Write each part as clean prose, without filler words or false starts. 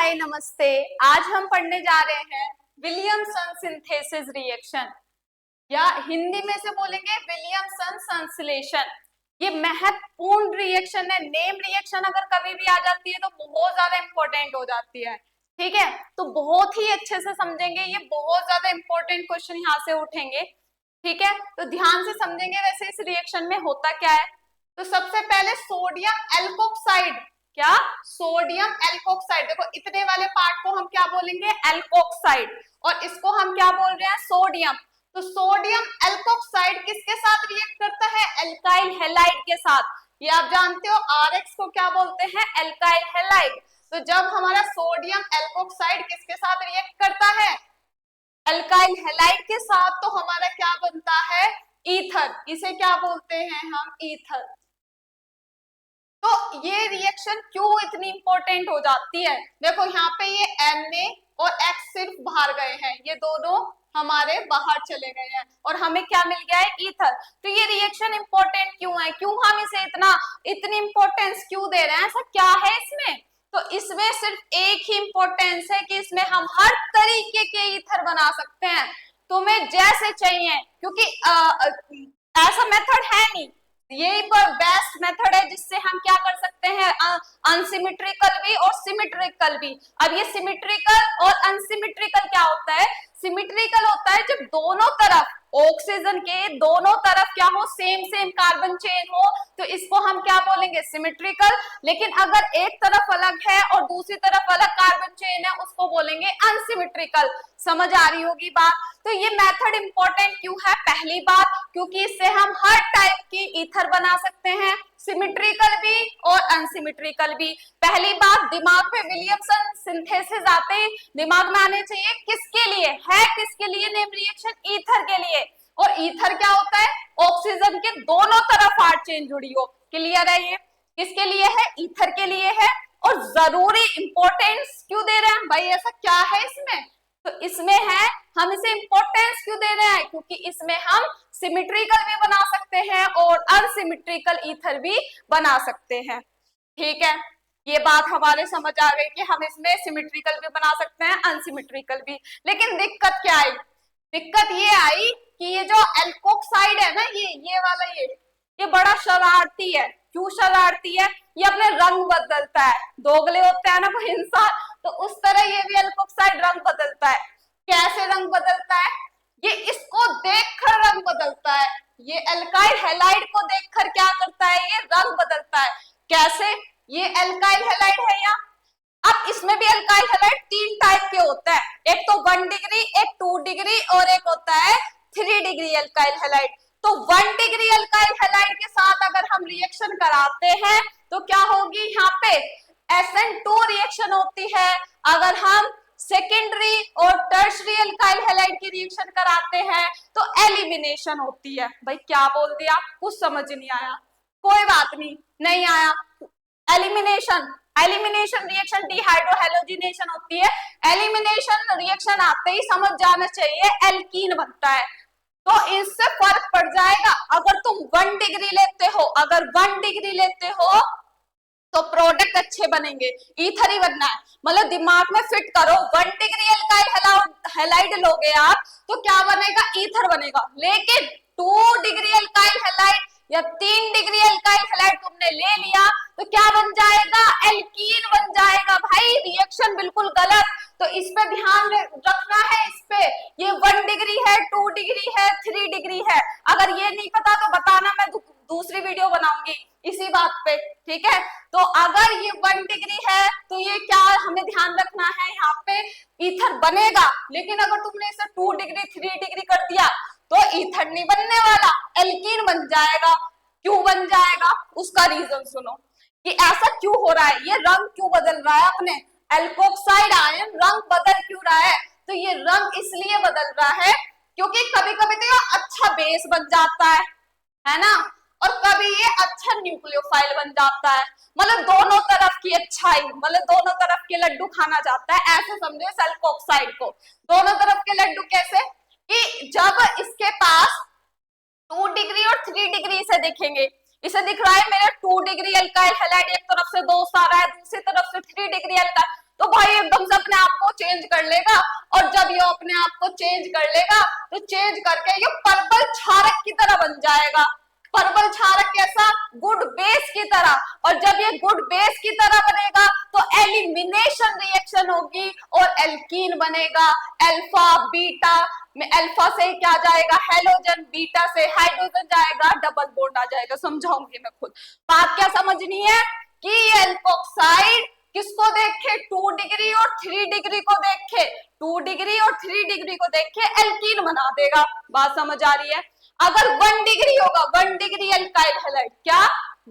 हाय नमस्ते। आज हम पढ़ने जा रहे हैं विलियमसन सिंथेसिस रिएक्शन, या हिंदी में से बोलेंगे विलियमसन संश्लेषण। ये महत्वपूर्ण रिएक्शन है। नेम रिएक्शन अगर कभी भी आ जाती है तो बहुत ज्यादा इंपॉर्टेंट हो जाती है। ठीक है, तो बहुत ही अच्छे से समझेंगे। ये बहुत ज्यादा इंपॉर्टेंट क्वेश्चन यहाँ से उठेंगे। ठीक है, तो ध्यान से समझेंगे। वैसे इस रिएक्शन में होता क्या है, तो सबसे पहले सोडियम एल्कोक्साइड, क्या सोडियम एल्कोक्साइड, देखो इतने वाले पार्ट को हम क्या बोलेंगे, एल्कोक्साइड, और इसको हम क्या बोल रहे हैं, सोडियम। तो सोडियम एल्कोक्साइड किसके साथ रिएक्ट करता है, एल्काइल हैलाइड के साथ। ये आप जानते हो RX को क्या बोलते हैं, एल्काइल हैलाइड। तो जब हमारा सोडियम एल्कोक्साइड किसके साथ रिएक्ट करता है, एल्काइल हैलाइड के साथ, तो हमारा क्या बनता है, ईथर। इसे क्या बोलते हैं हम, ईथर। तो ये रिएक्शन क्यों इतनी इंपॉर्टेंट हो जाती है, देखो यहाँ पे ये Na और X सिर्फ बाहर गए हैं, ये दोनों हमारे बाहर चले गए हैं और हमें क्या मिल गया है, ईथर। तो ये रिएक्शन इंपॉर्टेंट क्यों है, क्यों हम इसे इतनी इंपॉर्टेंस क्यों दे रहे हैं, ऐसा क्या है इसमें। तो इसमें सिर्फ एक ही इंपॉर्टेंस है कि इसमें हम हर तरीके के ईथर बना सकते हैं, तुम्हें जैसे चाहिए, क्योंकि ऐसा मेथड है नहीं, यही पर बेस्ट मेथड है जिससे हम क्या कर सकते हैं, अनसिमेट्रिकल भी और सिमेट्रिकल भी। अब ये सिमेट्रिकल और अनसिमेट्रिकल क्या होता है, सिमेट्रिकल होता है जब दोनों तरफ ऑक्सीजन के दोनों तरफ क्या हो, सेम कार्बन चेन हो, तो इसको हम क्या बोलेंगे, सिमेट्रिकल। लेकिन अगर एक तरफ अलग है और दूसरी तरफ अलग कार्बन चेन है, उसको बोलेंगे अनसिमेट्रिकल। समझ आ रही होगी बात। तो ये मेथड इंपॉर्टेंट क्यों है, पहली बात क्योंकि इससे हम हर टाइप की ईथर बना सकते हैं, सिमेट्रिकल भी और अनसिमेट्रिकल भी। पहली बात, दिमाग में विलियमसन सिंथेसिस आते ही दिमाग में आने चाहिए किसके लिए है, किसके लिए नेम रिएक्शन, ईथर के लिए। और ईथर क्या होता है, ऑक्सीजन के दोनों तरफ आर चेन जुड़ी हो। क्लियर है, ये किसके लिए है, ईथर के लिए है। और जरूरी इंपॉर्टेंस क्यों दे रहे हैं भाई, ऐसा क्या है इसमें, तो इसमें है, हम इसे इंपॉर्टेंस क्यों दे रहे हैं, क्योंकि इसमें हम सिमेट्रिकल भी बना सकते हैं और अनसिमेट्रिकल ईथर भी बना सकते हैं। ठीक है, ये बात हमारे समझ आ गई कि हम इसमें सिमेट्रिकल भी बना सकते हैं, अनसिमेट्रिकल भी। लेकिन दिक्कत क्या आई, दिक्कत ये आई कि ये जो एल्कोक्साइड है ना, ये वाला ये बड़ा शरारती है। क्यों शरारती है, ये अपने रंग बदलता है, दोगले होते हैं ना कोई इंसान, तो उस तरह ये भी एल्कोक्साइड रंग बदलता है। कैसे रंग बदलता है, ये इसको देखकर रंग बदलता है, ये एल्काइल हैलाइड को देखकर क्या करता है, ये रंग बदलता है। कैसे, ये एल्काइल हैलाइड है यहाँ, अब इसमें भी एल्काइल हैलाइड 3 टाइप के होता है, एक तो 1 डिग्री, एक 2 डिग्री और एक होता है 3 डिग्री एल्काइल हैलाइड। तो 1 डिग्री एल्काइल हैलाइड के साथ अगर हम रिएक्शन कराते हैं तो क्या होगी, यहाँ पे SN2 रिएक्शन होती है। अगर हम सेकेंडरी और टर्शरी एल्काइल हैलाइड की रिएक्शन कराते हैं तो एलिमिनेशन होती है। भाई क्या बोल दिया, कुछ समझ नहीं आया, कोई बात नहीं, नहीं आया। एलिमिनेशन रिएक्शन डिहाइड्रोहैलोजिनेशन होती है। एलिमिनेशन रिएक्शन आते ही समझ जाना चाहिए एल्कीन बनता है, तो इससे फर्क पड़ जाएगा। अगर तुम 1 डिग्री लेते हो, अगर 1 डिग्री लेते हो तो प्रोडक्ट अच्छे बनेंगे, ईथर ही बनना है। मतलब दिमाग में फिट करो, 1 डिग्री एल्काइल हैलाइड लोगे आप तो क्या बनेगा, ईथर बनेगा। लेकिन 2 डिग्री एल्काइल हैलाइड या 3 डिग्री एल्काइल हैलाइड तुमने ले लिया तो क्या बन जाएगा, एल्कीन बन जाएगा। भाई रिएक्शन बिल्कुल गलत, तो इस पे ध्यान रखना है। इस पे ये 1 डिग्री है, 2 डिग्री है, 3 डिग्री है। अगर ये नहीं पता तो बताना, मैं दूसरी वीडियो बनाऊंगी इसी बात पे। ठीक है, तो अगर ये 1 डिग्री है तो ये क्या हमें ध्यान रखना है, यहाँ पे ईथर बनेगा। लेकिन अगर तुमने इसे 2 डिग्री 3 डिग्री कर दिया तो ईथर नहीं बनने वाला, एल्कीन बन जाएगा। क्यों बन जाएगा, उसका रीजन सुनो कि ऐसा क्यों हो रहा है, ये रंग क्यों बदल रहा है, अपने एल्कोक्साइड आयन रंग बदल क्यों रहा है। तो ये रंग इसलिए बदल रहा है क्योंकि कभी कभी तो ये अच्छा बेस बन जाता है ना, और कभी ये अच्छा न्यूक्लियोफाइल बन जाता है। मतलब दोनों तरफ की अच्छाई, मतलब दोनों तरफ के लड्डू खाना चाहता है, ऐसे समझो इस एल्कोक्साइड को। दोनों तरफ के लड्डू कैसे, कि जब इसके पास 2 डिग्री और 3 डिग्री से दिखेंगे, इसे दिख रहा है मेरे 2 डिग्री एल्काइल हैलाइड, एक तरफ से दोस्त आ रहा है, दूसरी तरफ से 3 डिग्री एल्काइल, तो तो भाई एकदम से अपने आप को चेंज कर लेगा, और जब ये अपने आप को चेंज कर लेगा तो चेंज करके ये पर्पल क्षारक की तरह बन जाएगा। पर्पल क्षारक कैसा? गुड बेस की तरह। और जब ये गुड बेस की तरह बनेगा तो एलिमिनेशन रिएक्शन होगी और एल्कीन बनेगा। अल्फा बीटा में अल्फा से क्या जाएगा? हेलोजन, बीटा से हाइड्रोजन जाएगा, डबल बॉन्ड आ जाएगा। समझाऊंगी मैं खुद। बात क्या समझनी है कि ये एल्कोक्साइड किसको देखे? 2 डिग्री और 3 डिग्री को देखे, 2 डिग्री और 3 डिग्री को देखे एल्कीन बना देगा। बात समझ आ रही है? अगर 1 डिग्री होगा, 1 डिग्री अल्काइल हैलाइड, क्या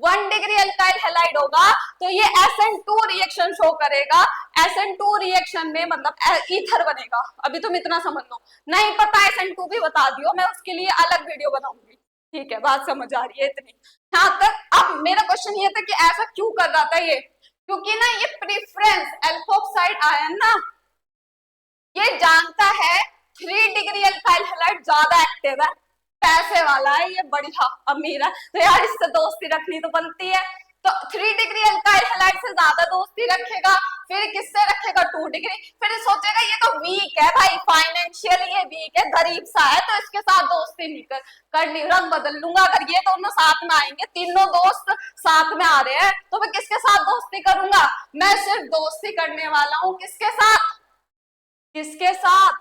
1 डिग्री अल्काइल हैलाइड होगा तो ये SN2 रिएक्शन शो करेगा। SN2 रिएक्शन में मतलब ईथर बनेगा। अभी तुम इतना समझ लो, नहीं पता SN2 भी बता दियो, मैं उसके लिए अलग वीडियो बनाऊंगी। ठीक है, बात समझ आ रही है इतनी यहाँ तक। अब मेरा क्वेश्चन ये था कि ऐसा क्यों कर रहा था ये, क्योंकि ना ये प्रेफरेंस एल्कोक्साइड आयन ना ये जानता है 3 डिग्री अल्काइल हैलाइड ज्यादा एक्टिव है, पैसे वाला है, ये बढ़िया अमीर है, तो यार इससे दोस्ती रखनी तो बनती है। तो 3 डिग्री अल्काइल हैलाइड से ज्यादा दोस्ती रखेगा। फिर किससे रखेगा? 2 डिग्री। फिर सोचेगा ये तो वीक है भाई, फाइनेंशियली ये वीक है, गरीब सा है, तो इसके साथ दोस्ती नहीं करनी, रंग बदल लूंगा। अगर ये दोनों साथ में आएंगे, तीनों दोस्त साथ में आ रहे हैं, तो मैं किसके साथ दोस्ती करूंगा? मैं सिर्फ दोस्ती करने वाला हूं किसके साथ? किसके साथ?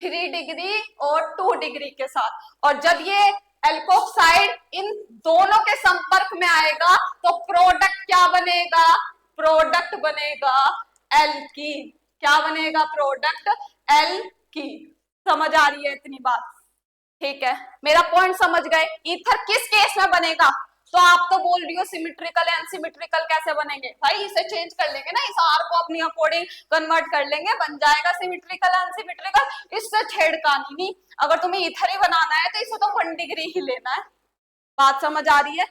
3 डिग्री और 2 डिग्री के साथ। और जब ये एल्कोक्साइड इन दोनों के संपर्क में आएगा तो प्रोडक्ट क्या बनेगा? प्रोडक्ट बनेगा एल्कीन। क्या बनेगा? Product alkene. समझ आ रही है इतनी बात? ठीक है, मेरा पॉइंट समझ गए। ईथर किस केस में बनेगा? तो आप तो बोल रही हो सिमेट्रिकल एंड सिमेट्रिकल कैसे बनेंगे? भाई इसे चेंज कर लेंगे ना, इस आर को अपनी अकॉर्डिंग कन्वर्ट कर लेंगे, बन जाएगा सिमेट्रिकल एंड सिमेट्रिकल। इससे छेड़खानी नहीं। अगर तुम्हें ईथर ही बनाना है तो इसे तो 1 डिग्री ही लेना है। बात समझ आ रही है?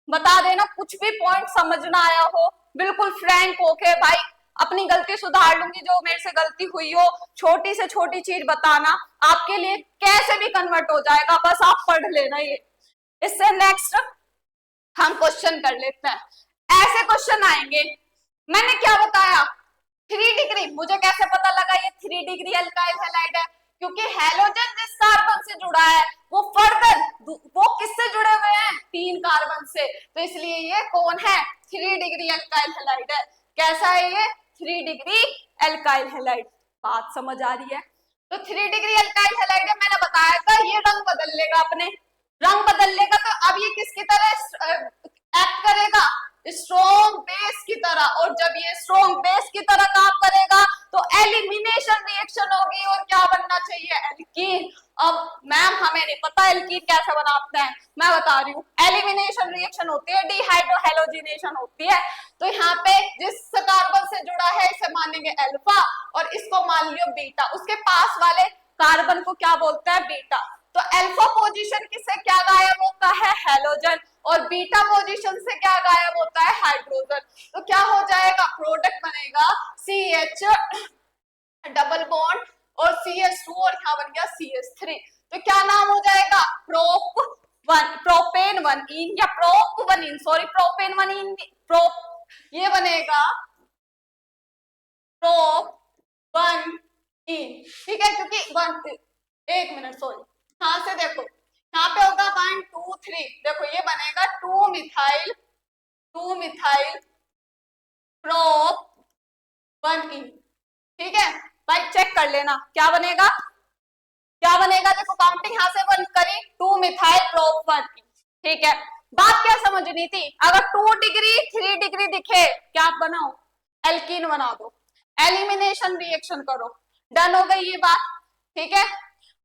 बता देना कुछ भी पॉइंट समझ ना आया हो, बिल्कुल फ्रैंक होके भाई अपनी गलती सुधार लूंगी, जो मेरे से गलती हुई हो छोटी से छोटी चीज बताना, आपके लिए कैसे भी कन्वर्ट हो जाएगा, बस आप पढ़ लेना ये। इससे नेक्स्ट हम क्वेश्चन कर लेते हैं। ऐसे क्वेश्चन आएंगे, मैंने क्या बताया 3 डिग्री, मुझे कैसे पता लगा ये 3 डिग्री अल्काइल हैलाइड है? क्योंकि हैलोजन जिस कार्बन से जुड़ा है वो फर्दर वो किससे जुड़े हुए हैं? 3 कार्बन से, तो इसलिए ये कौन है? 3 डिग्री अल्काइल हैलाइड है। कैसा है ये? 3 डिग्री अल्काइल हैलाइड। बात समझ आ रही है? तो 3 डिग्री अल्काइल हैलाइड है, मैंने बताया था ये रंग बदल लेगा, अपने रंग बदल लेगा। तो अब ये किसकी तरह एक्ट करेगा? स्ट्रॉन्ग बेस की तरह। और जब ये स्ट्रॉन्ग बेस की तरह काम करेगा तो एलिमिनेशन रिएक्शन होगी और क्या बनना चाहिए? एल्कीन। अब मैम हमें नहीं पता एल्कीन कैसे बनाते हैं, मैं बता रही हूँ। एलिमिनेशन रिएक्शन होती है, डिहाइड्रोहेलोजिनेशन होती है। तो यहाँ पे जिस कार्बन से जुड़ा है इसे मानेंगे अल्फा और इसको मान लियो बीटा, उसके पास वाले कार्बन को क्या बोलते हैं? बीटा। तो अल्फा पोजीशन किससे क्या गायब होता है? हैलोजन। और बीटा पोजीशन से क्या गायब होता है? हाइड्रोजन। तो क्या हो जाएगा? प्रोडक्ट बनेगा CH डबल बॉन्ड और CH2 और यहाँ बन गया CH3। तो क्या नाम हो जाएगा? प्रोपेन 1 इन या प्रोप 1 इन, सॉरी प्रोपेन 1 इन, ये बनेगा प्रोप 1 इन। ठीक है, क्योंकि 1 मिनट सॉरी, यहां से देखो यहाँ पे होगा 1 2 3, देखो ये बनेगा 2 मिथाइल प्रोप 1 इन। ठीक है भाई, चेक कर लेना क्या बनेगा, क्या बनेगा। देखो काउंटिंग यहां से 1 करी, 2 मिथाइल प्रोप 1 इन। ठीक है, बात क्या समझनी थी? अगर 2 डिग्री 3 डिग्री दिखे, क्या बनाओ? एल्कीन बना दो, एलिमिनेशन रिएक्शन करो, डन हो गई ये बात। ठीक है,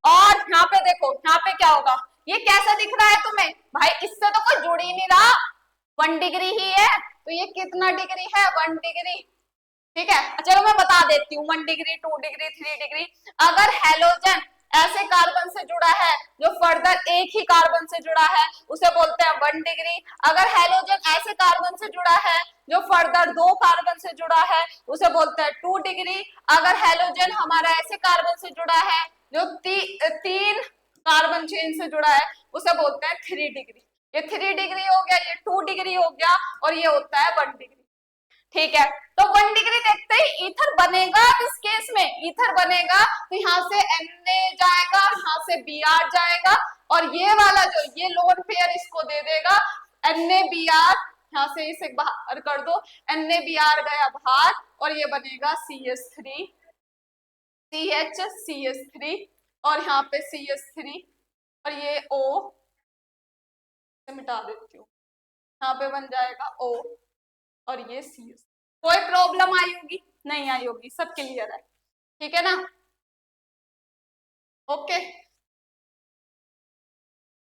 और यहाँ पे देखो, यहाँ पे क्या होगा? ये कैसा दिख रहा है तुम्हें? भाई इससे तो कोई जुड़ ही नहीं रहा, 1 डिग्री ही है, तो ये कितना डिग्री है? 1 डिग्री। ठीक है, चलो मैं बता देती हूँ, 1 डिग्री 2 डिग्री 3 डिग्री। अगर हैलोजन ऐसे कार्बन से जुड़ा है जो फर्दर एक ही कार्बन से जुड़ा है उसे बोलते हैं 1 डिग्री। अगर हैलोजन ऐसे कार्बन से जुड़ा है जो फर्दर 2 कार्बन से जुड़ा है उसे बोलते हैं 2 डिग्री। अगर हैलोजन हमारा ऐसे कार्बन से जुड़ा है जो 3 कार्बन चेन से जुड़ा है उसे बोलते हैं 3 डिग्री। ये 3 डिग्री हो गया, ये 2 डिग्री हो गया और ये होता है 1 डिग्री। ठीक है, तो 1 डिग्री देखते ही ईथर बनेगा। इस केस में ईथर बनेगा तो यहाँ से Na जाएगा, यहाँ से Br जाएगा, और ये वाला जो ये लोन पेयर इसको दे देगा NaBr, यहाँ से इसे बाहर कर दो, NaBr गया बाहर, और ये बनेगा CH3 CH और यहाँ पे CH3, और ये O से मिटा देती हूँ, यहाँ पे बन जाएगा O, और ये CS। कोई प्रॉब्लम आई होगी? नहीं आई होगी, सब क्लियर है, ठीक है ना? ओके,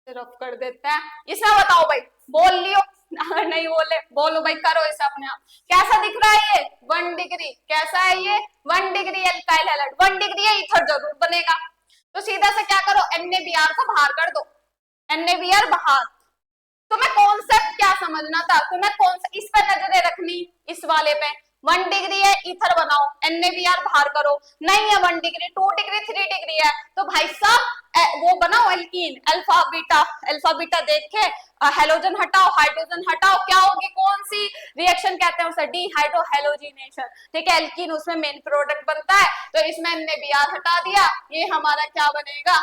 रफ कर देते हैं। इसमें बताओ भाई, बोल लियो, अगर नहीं बोले बोलो भाई, करो इसे अपने आप। कैसा दिख रहा है ये? 1 डिग्री। कैसा है ये? 1 डिग्री एल्काइल हैलाइड। 1 डिग्री है, ईथर जरूर बनेगा। तो सीधा से क्या करो, NaBr को बाहर कर दो, NaBr बाहर। तुम्हें कॉन्सेप्ट क्या समझना था? तुम्हें कौन सा इस पर नजरें रखनी, इस वाले पे। 1 डिग्री है, ईथर बनाओ, NaBr बाहर करो। नहीं है 1 डिग्री, 2 डिग्री, 3 डिग्री है, तो भाई साहब वो बनाओ alkene, alpha beta. Alpha beta देख के हेलोजन हटाओ, हाइड्रोजन हटाओ, क्या होगी? कौन सी रिएक्शन कहते हैं उसे? Dehydro halogenation. ठीक है, एल्कीन उसमें मेन प्रोडक्ट बनता है, तो इसमें NaBr हटा दिया, ये हमारा क्या बनेगा?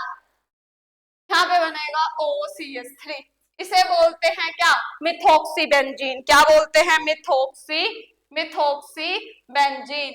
यहाँ पे बनेगा OCH3। इसे बोलते हैं क्या? Methoxy benzene. क्या बोलते हैं? Methoxy benzene.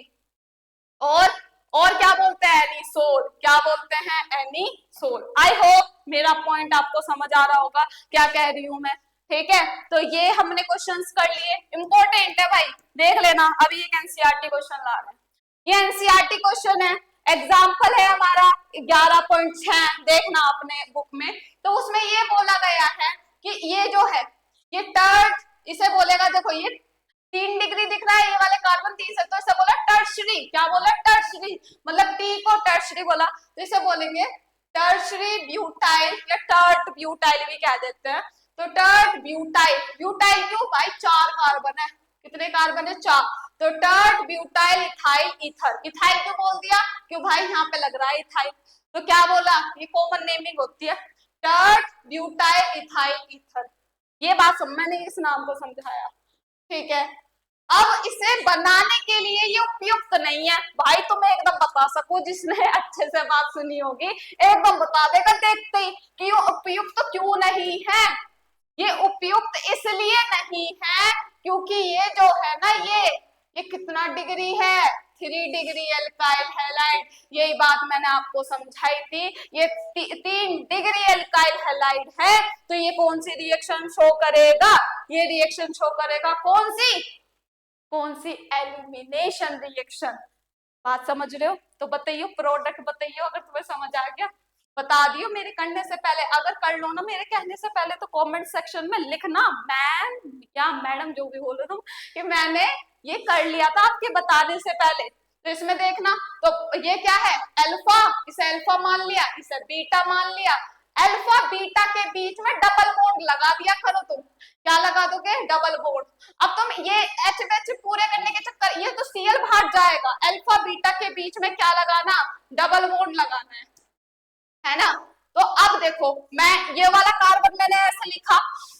और क्या बोलते हैं? एनिसोल। क्या बोलते हैं? एनिसोल। आई होप मेरा पॉइंट आपको समझ आ रहा होगा क्या कह रही हूं मैं, ठीक है? तो ये हमने क्वेश्चंस कर लिए, इंपॉर्टेंट है भाई, देख लेना। अभी एक एनसीईआरटी क्वेश्चन ला रहे हैं, ये एनसीईआरटी क्वेश्चन है, एग्जाम्पल है हमारा 11.6, देखना अपने बुक में। तो उसमें ये बोला गया है कि ये जो है ये टर्ट, इसे बोलेगा, देखो ये 3 डिग्री दिख रहा है, ये वाले कार्बन 30 है, तो इसे बोला टर्शरी। क्या बोला? टर्शरी, मतलब टी को टर्शरी बोला, तो इसे बोलेंगे टर्शरी ब्यूटाइल, या टर्ट ब्यूटाइल भी कह देते हैं। तो टर्ट ब्यूटाइल, ब्यूटाइल क्यों भाई? 4 कार्बन है। कितने कार्बन है? 4। तो tert butyl ethyl ether. Ethyl क्यों बोल दिया? क्यों भाई यहाँ पे लग रहा है इथाइल, तो क्या बोला? ये कॉमन नेमिंग होती है, टर्ट ब्यूटाइल इथाइल ईथर। ये बात मैंने इस नाम को समझाया, ठीक है? अब इसे बनाने के लिए ये उपयुक्त नहीं है भाई, तुम्हें एकदम बता सकूं, जिसने अच्छे से बात सुनी होगी एकदम बता देगा देखते ही कि ये उपयुक्त क्यों नहीं है। ये उपयुक्त इसलिए नहीं है क्योंकि ये जो है ना, ये कितना डिग्री है? 3 डिग्री एल्काइल हैलाइड। यही बात मैंने आपको समझाई थी, ये 3 डिग्री एल्काइल हैलाइड है, तो ये कौन सी रिएक्शन शो करेगा? ये रिएक्शन शो करेगा कौन सी? कौन सी? Elimination reaction. बात समझ रहे हो? तो बताइए, प्रोडक्ट बताइए, अगर तुम्हें समझ आ गया बता दियो मेरे कहने से पहले। अगर कर लो ना मेरे कहने से पहले, तो कमेंट सेक्शन में लिखना मैम या मैडम, जो भी बोलो तुम, कि मैंने ये कर लिया था आपके बताने से पहले। तो इसमें देखना, तो ये क्या है? अल्फा, इसे अल्फा मान लिया, इसे बीटा मान लिया। अल्फा बीटा के बीच में डबल बॉन्ड लगा दिया करो तुम। क्या लगा दोगे? Double bond. अब तुम ये एच एच पूरे करने के चक्कर, ये तो Cl बाहर जाएगा, अल्फा बीटा के बीच में क्या लगाना? डबल बॉन्ड लगाना है ना? तो अब देखो, मैं ये वाला कार्बन मैंने ऐसे लिखा,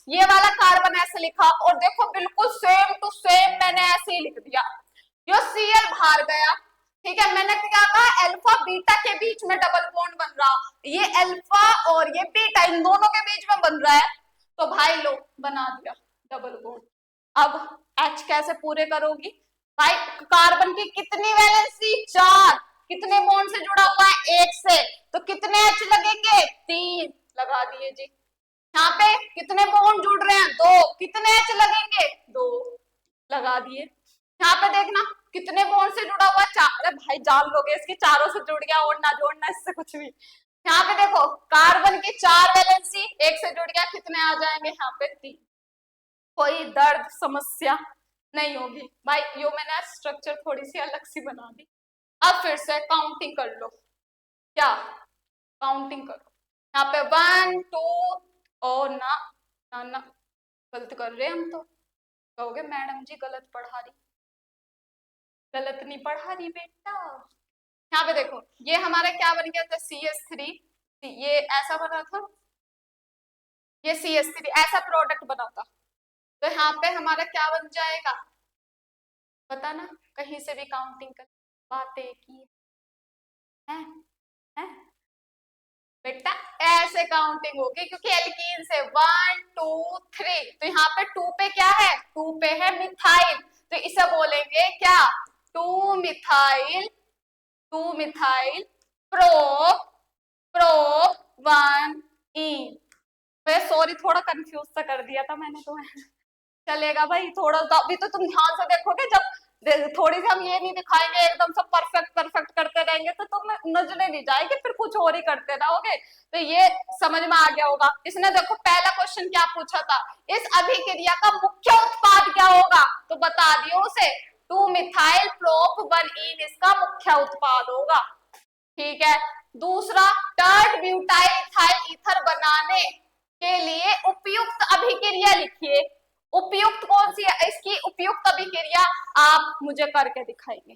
ये वाला कार्बन ऐसे लिखा, और देखो बिल्कुल सेम टू सेम मैंने ऐसे ही लिख दिया। यो Cl बाहर गया, ठीक है? मैंने क्या कहा? अल्फा बीटा के बीच में डबल बॉन्ड बन रहा, ये अल्फा और ये बीटा इन दोनों के बीच में बन रहा है, तो भाई लो बना दिया डबल बॉन्ड। अब H कैसे पूरे करोगी भाई? कार्बन की कितनी वैलेंसी? 4। कितने बॉन्ड से जुड़ा हुआ है? 1 से, तो कितने H लगेंगे? 3 लगा दिए जी। यहाँ पे कितने बॉन्ड जुड़ रहे हैं? 2। कितने H लगेंगे? 2 लगा दिए। यहाँ पे देखना कितने बॉन्ड से जुड़ा हुआ? 4। अरे भाई जान लोगे, इसके चारों से जुड़ गया, और ना जोड़ना इससे कुछ भी। यहाँ पे देखो कार्बन की 4 वैलेंसी, 1 से जुड़ गया, कितने आ जाएंगे? यहाँ पे 3। कोई दर्द समस्या नहीं होगी भाई। यो मैंने स्ट्रक्चर थोड़ी सी अलग सी बना दी। अब फिर से काउंटिंग कर लो, क्या काउंटिंग करो। यहाँ पे 1 2, और ना ना ना, गलत कर रहे हम तो। कहोगे मैडम जी गलत पढ़ा रही, गलत नहीं पढ़ा रही बेटा। यहाँ पे देखो, ये हमारा क्या बन गया था? CH3, ये ऐसा बना था, ये CH3 ऐसा प्रोडक्ट बना था, तो यहाँ पे हमारा क्या बन जाएगा? पता ना, कहीं से भी काउंटिंग कर बातें की है, हैं? बेटा ऐसे काउंटिंग होगी, क्योंकि एल्कीन से 1 2 3, तो यहाँ पे 2 पे क्या है, 2 पे है मिथाइल, तो इसे बोलेंगे क्या, 2 मिथाइल, 2 मिथाइल प्रोप, प्रोप 1 ईन। फिर सॉरी, थोड़ा कंफ्यूज सा कर दिया था मैंने तुम्हें। चलेगा भाई, थोड़ा तो अभी तो तुम ध्यान से देखोगे, जब थोड़ी सी हम ये नहीं दिखाएंगे एकदम सब परफेक्ट परफेक्ट करते रहेंगे तो तुम नजरे नहीं जाएगी, फिर कुछ और ही करते रहोगे। तो ये समझ में आ गया होगा। इसने देखो पहला क्वेश्चन क्या पूछा था, इस अभिक्रिया का मुख्य उत्पाद क्या होगा, तो बता दियो उसे, 2 मिथाइल प्रोप 1 ईन इसका मुख्य उत्पाद होगा। ठीक है, दूसरा, टर्ट ब्यूटाइल इथाइल ईथर बनाने के लिए उपयुक्त अभिक्रिया लिखिए। उपयुक्त कौन सी है, इसकी उपयुक्त अभिक्रिया आप मुझे करके दिखाएंगे।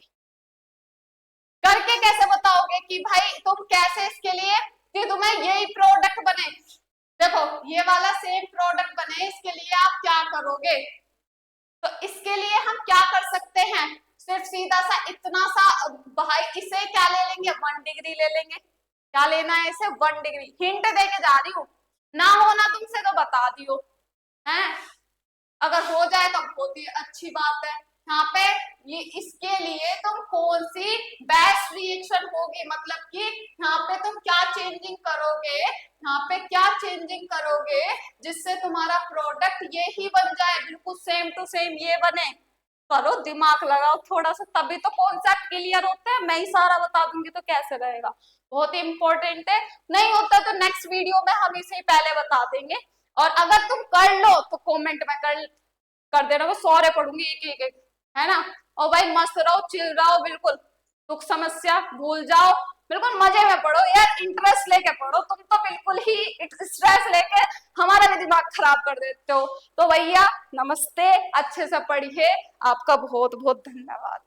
करके कैसे बताओगे कि भाई तुम कैसे इसके लिए कि तुम्हें यही प्रोडक्ट बने, देखो ये वाला सेम प्रोडक्ट बने, इसके लिए आप क्या करोगे, तो इसके लिए हम क्या कर सकते हैं, सिर्फ सीधा सा इतना सा, भाई इसे क्या ले लेंगे, 1 डिग्री ले लेंगे। क्या लेना है इसे, 1 डिग्री। हिंट देके जा रही हूँ, ना होना तुमसे तो बता दियो, है अगर हो जाए तो बहुत ही अच्छी बात है। यहाँ पे ये इसके लिए तुम कौन सी बेस्ट रिएक्शन होगी, मतलब कि यहाँ पे तुम क्या चेंजिंग करोगे, यहाँ पे क्या चेंजिंग करोगे जिससे तुम्हारा प्रोडक्ट ये ही बन जाए, बिल्कुल सेम टू सेम ये बने। करो दिमाग लगाओ थोड़ा सा, तभी तो कॉन्सेप्ट क्लियर होते हैं। मैं ही सारा बता दूंगी तो कैसे रहेगा, बहुत ही इंपॉर्टेंट है। नहीं होता तो नेक्स्ट वीडियो में हम इसे पहले बता देंगे। और अगर तुम कर लो तो कमेंट में कर देना, वो सारे पढ़ूंगी एक एक, है ना। और भाई मस्त रहो, चिल रहो, बिल्कुल दुख समस्या भूल जाओ, बिल्कुल मजे में पढ़ो यार, इंटरेस्ट लेके पढ़ो। तुम तो बिल्कुल ही स्ट्रेस लेके हमारा भी दिमाग खराब कर देते हो। तो भैया नमस्ते, अच्छे से पढ़िए, आपका बहुत बहुत धन्यवाद।